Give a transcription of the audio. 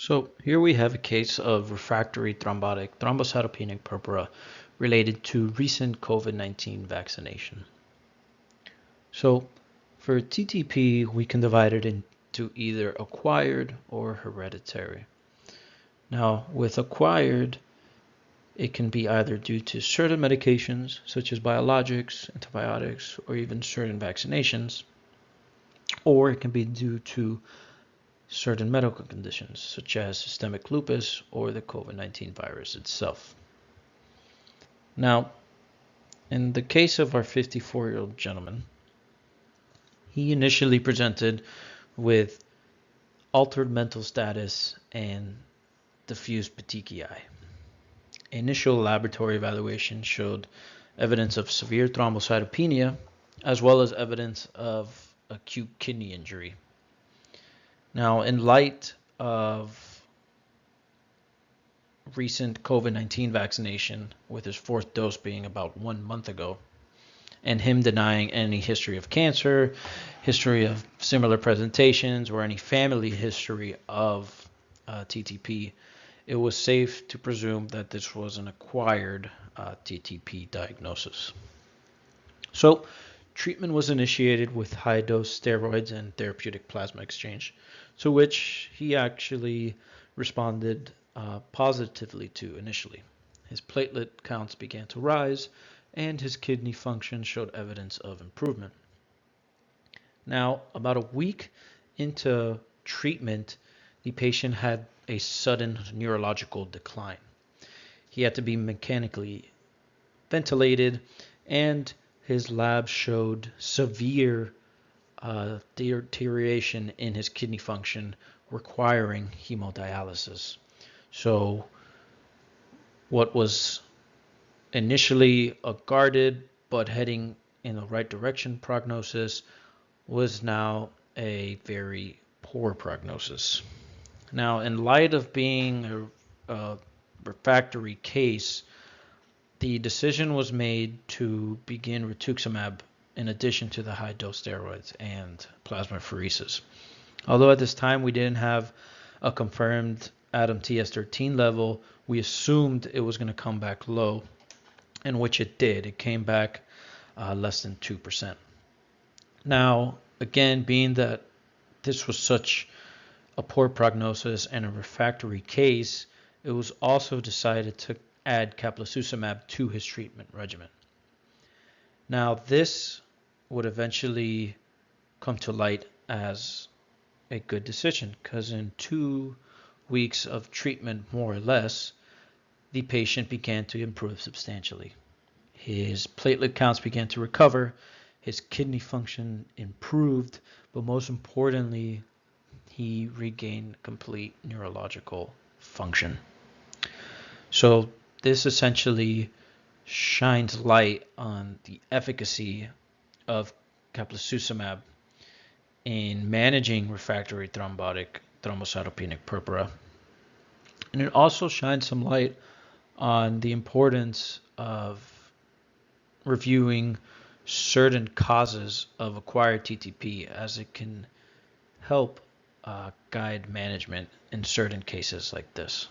So here we have a case of refractory thrombotic thrombocytopenic purpura related to recent COVID-19 vaccination. So for TTP, we can divide it into either acquired or hereditary. Now with acquired, it can be either due to certain medications such as biologics, antibiotics, or even certain vaccinations, or it can be due to certain medical conditions such as systemic lupus or the COVID-19 virus itself. Now, in the case of our 54-year-old gentleman, he initially presented with altered mental status and diffuse petechiae. Initial laboratory evaluation showed evidence of severe thrombocytopenia as well as evidence of acute kidney injury. Now, in light of recent COVID-19 vaccination, with his fourth dose being about 1 month ago, and him denying any history of cancer, history of similar presentations, or any family history of TTP, it was safe to presume that this was an acquired TTP diagnosis. So, treatment was initiated with high-dose steroids and therapeutic plasma exchange, to which he actually responded positively to initially. His platelet counts began to rise, and his kidney function showed evidence of improvement. Now, about a week into treatment, the patient had a sudden neurological decline. He had to be mechanically ventilated, and his lab showed severe deterioration in his kidney function, requiring hemodialysis. So what was initially a guarded but heading in the right direction prognosis was now a very poor prognosis. Now, in light of being a refractory case, the decision was made to begin rituximab in addition to the high-dose steroids and plasmapheresis. Although at this time we didn't have a confirmed ADAM TS13 level, we assumed it was going to come back low, in which it did. It came back less than 2%. Now, again, being that this was such a poor prognosis and a refractory case, it was also decided to add Caplacizumab to his treatment regimen. Now, this would eventually come to light as a good decision, because in 2 weeks of treatment, more or less, the patient began to improve substantially. His platelet counts began to recover, his kidney function improved, but most importantly, he regained complete neurological function. So this essentially shines light on the efficacy of Caplacizumab in managing refractory thrombotic thrombocytopenic purpura. And it also shines some light on the importance of reviewing certain causes of acquired TTP, as it can help guide management in certain cases like this.